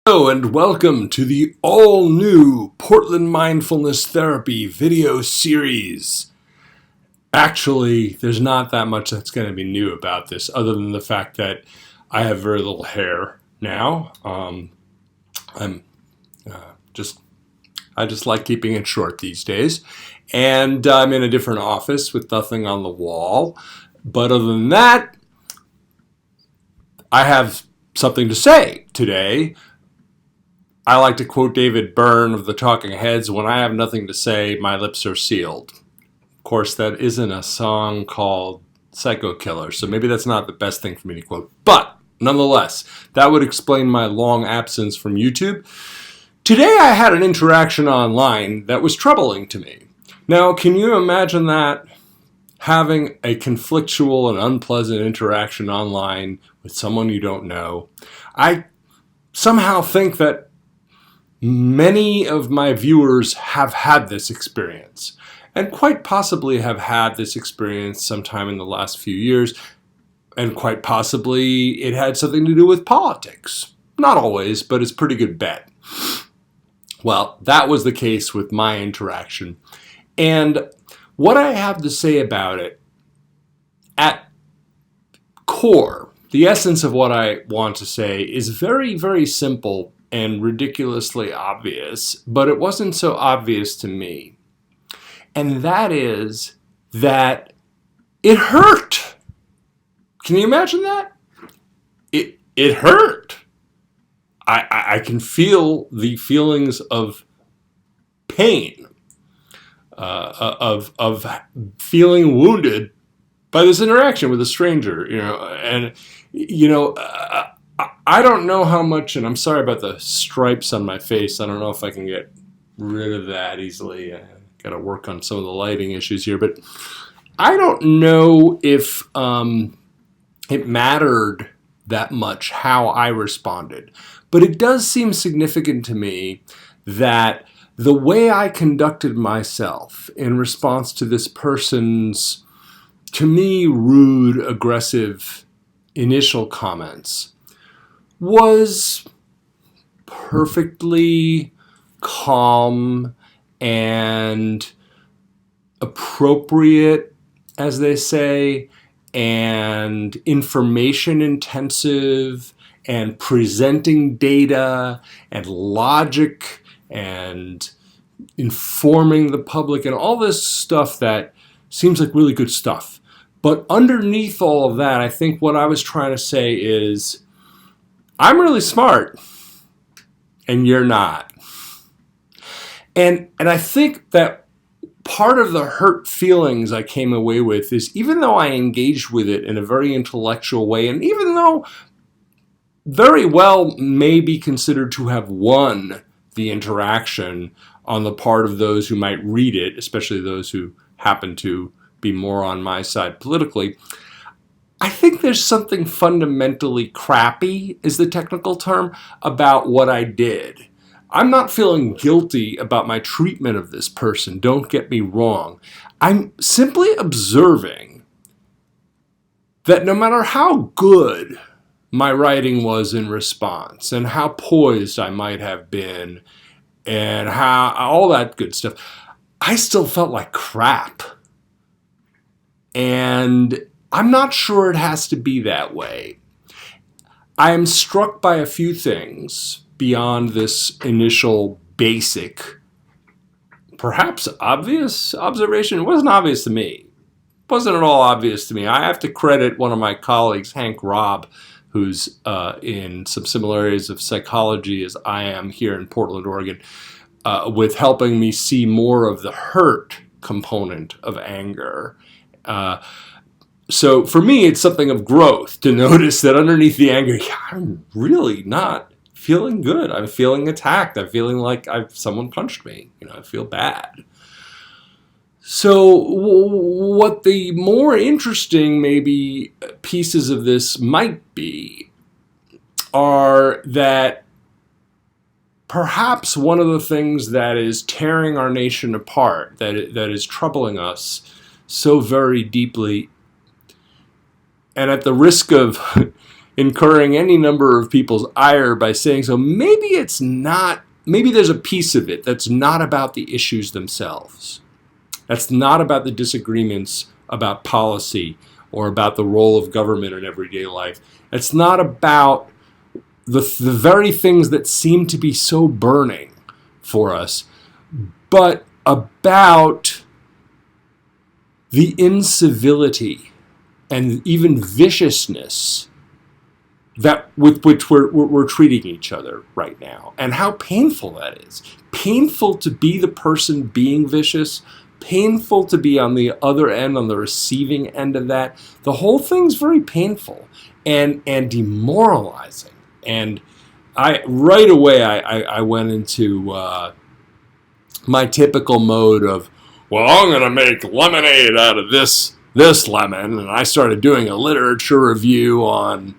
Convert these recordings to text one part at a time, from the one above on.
Hello and welcome to the all-new Portland Mindfulness Therapy video series. Actually, there's not that much that's going to be new about this other than the fact that I have very little hair now. I just like keeping it short these days. And I'm in a different office with nothing on the wall. But other than that, I have something to say today. I like to quote David Byrne of the Talking Heads, "When I have nothing to say, my lips are sealed." Of course, that isn't a song called Psycho Killer, so maybe that's not the best thing for me to quote. But nonetheless, that would explain my long absence from YouTube. Today I had an interaction online that was troubling to me. Now, can you imagine that? Having a conflictual and unpleasant interaction online with someone you don't know. I somehow think that many of my viewers have had this experience, and quite possibly have had this experience sometime in the last few years, and quite possibly it had something to do with politics. Not always, but it's a pretty good bet. Well, that was the case with my interaction. And what I have to say about it, at core, the essence of what I want to say is very, very simple and ridiculously obvious, but it wasn't so obvious to me. And that is that it hurt. Can you imagine that? It hurt. I can feel the feelings of pain, of feeling wounded by this interaction with a stranger, I don't know how much, and I'm sorry about the stripes on my face. I don't know if I can get rid of that easily. I got to work on some of the lighting issues here, but I don't know if it mattered that much how I responded. But it does seem significant to me that the way I conducted myself in response to this person's, to me, rude, aggressive initial comments was perfectly calm and appropriate, as they say, and information intensive, and presenting data and logic and informing the public and all this stuff that seems like really good stuff. But underneath all of that, I think what I was trying to say is, I'm really smart, and you're not. And I think that part of the hurt feelings I came away with is, even though I engaged with it in a very intellectual way, and even though very well may be considered to have won the interaction on the part of those who might read it, especially those who happen to be more on my side politically, I think there's something fundamentally crappy, is the technical term, about what I did. I'm not feeling guilty about my treatment of this person, don't get me wrong. I'm simply observing that no matter how good my writing was in response, and how poised I might have been, and how all that good stuff, I still felt like crap. And I'm not sure it has to be that way. I am struck by a few things beyond this initial basic, perhaps obvious observation. It wasn't obvious to me. It wasn't at all obvious to me. I have to credit one of my colleagues, Robb, who's in some similar areas of psychology as I am here in Portland, Oregon, with helping me see more of the hurt component of anger. So for me, it's something of growth to notice that underneath the anger, I'm really not feeling good. I'm feeling attacked. I'm feeling like someone punched me. I feel bad. So what the more interesting maybe pieces of this might be are that perhaps one of the things that is tearing our nation apart, that is troubling us so very deeply, and at the risk of incurring any number of people's ire by saying so. Maybe it's not, maybe there's a piece of it that's not about the issues themselves. That's not about the disagreements about policy or about the role of government in everyday life. It's not about the very things that seem to be so burning for us, but about the incivility and even viciousness that with which we're treating each other right now, and how painful that is. Painful to be the person being vicious, painful to be on the other end, on the receiving end of that. The whole thing's very painful and demoralizing. And right away I went into my typical mode of, well, I'm going to make lemonade out of this lemon. And I started doing a literature review on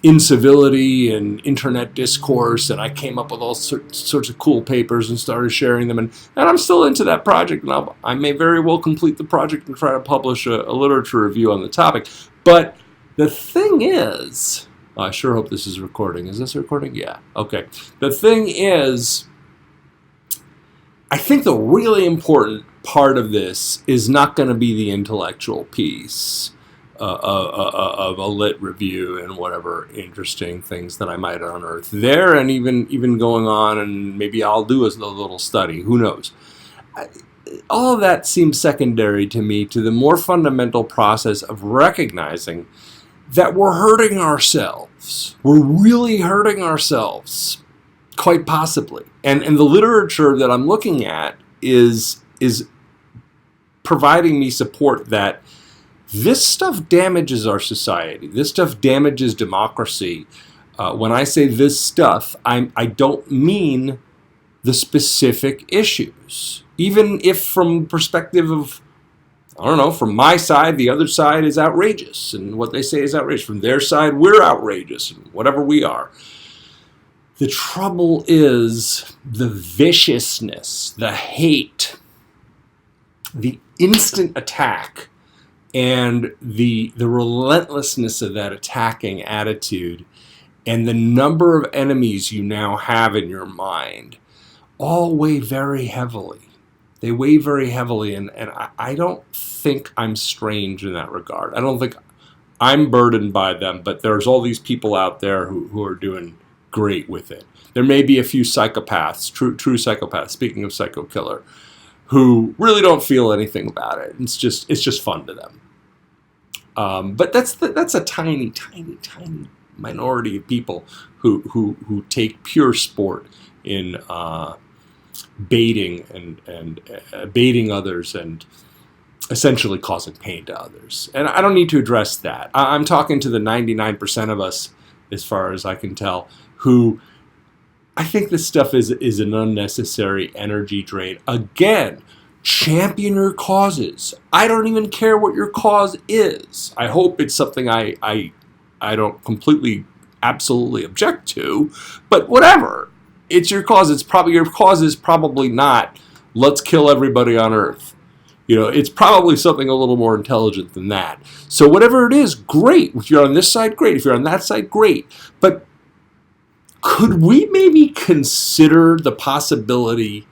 incivility and internet discourse, and I came up with all sorts of cool papers and started sharing them. And I'm still into that project, and I may very well complete the project and try to publish a literature review on the topic. But the thing is, I sure hope this is recording. Is this recording? Yeah. Okay. The thing is, I think the really important part of this is not going to be the intellectual piece of a lit review and whatever interesting things that I might unearth there, and even going on, and maybe I'll do a little study. Who knows? All of that seems secondary to me, to the more fundamental process of recognizing that we're hurting ourselves. We're really hurting ourselves, quite possibly. And the literature that I'm looking at is providing me support that this stuff damages our society. This stuff damages democracy. When I say this stuff, I don't mean the specific issues. Even if from perspective of, I don't know, from my side, the other side is outrageous, and what they say is outrageous. From their side, we're outrageous, and whatever we are. The trouble is the viciousness, the hate, the instant attack, and the relentlessness of that attacking attitude, and the number of enemies you now have in your mind, all weigh very heavily. They weigh very heavily, and I don't think I'm strange in that regard. I don't think I'm burdened by them, but there's all these people out there who are doing great with it. There may be a few psychopaths, true psychopaths, speaking of psycho killer, who really don't feel anything about it. It's just fun to them. But that's a tiny minority of people who take pure sport in baiting and baiting others and essentially causing pain to others. And I don't need to address that. I'm talking to the 99% of us, as far as I can tell, who I think this stuff is an unnecessary energy drain. Again, champion your causes. I don't even care what your cause is. I hope it's something I don't completely, absolutely object to, but whatever. It's your cause. Your cause is probably not, let's kill everybody on Earth. It's probably something a little more intelligent than that. So whatever it is, great. If you're on this side, great. If you're on that side, great. But could we maybe consider the possibility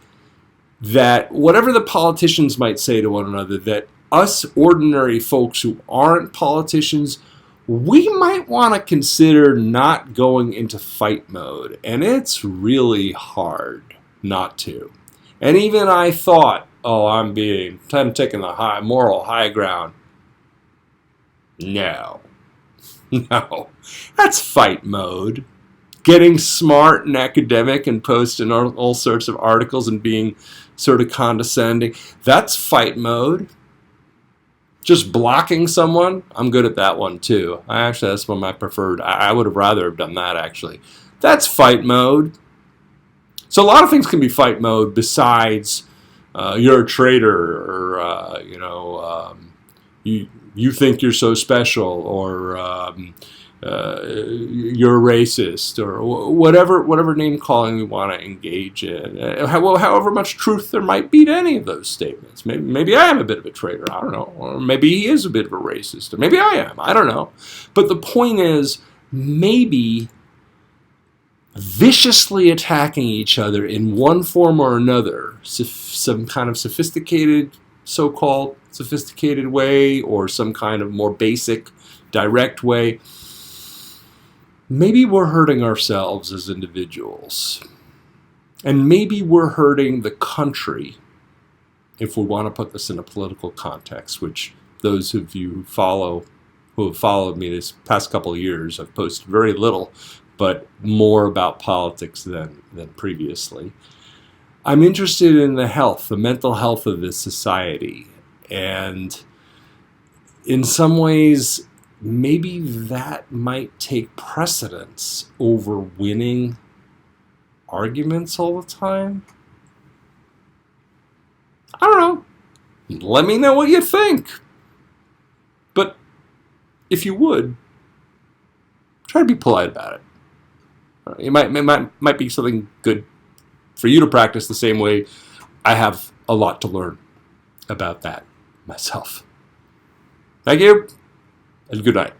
that whatever the politicians might say to one another, that us ordinary folks who aren't politicians, we might want to consider not going into fight mode. And it's really hard not to. And even I thought, I'm taking the moral high ground. No. That's fight mode. Getting smart and academic and posting all sorts of articles and being sort of condescending. That's fight mode. Just blocking someone, I'm good at that one too. That's one of my preferred. I would have rather have done that, actually. That's fight mode. So a lot of things can be fight mode besides you're a traitor, or you think you're so special, or you're a racist, or whatever name calling you want to engage in. However much truth there might be to any of those statements. Maybe I am a bit of a traitor, I don't know. Or maybe he is a bit of a racist, or maybe I am, I don't know. But the point is, maybe viciously attacking each other in one form or another, some kind of so-called sophisticated way, or some kind of more basic, direct way, maybe we're hurting ourselves as individuals. And maybe we're hurting the country, if we want to put this in a political context, which those of you who have followed me this past couple of years, I've posted very little, but more about politics than previously. I'm interested in the mental health of this society. And in some ways, maybe that might take precedence over winning arguments all the time. I don't know. Let me know what you think. But if you would, try to be polite about it. It might be something good for you to practice the same way I have a lot to learn about that myself. Thank you, and good night.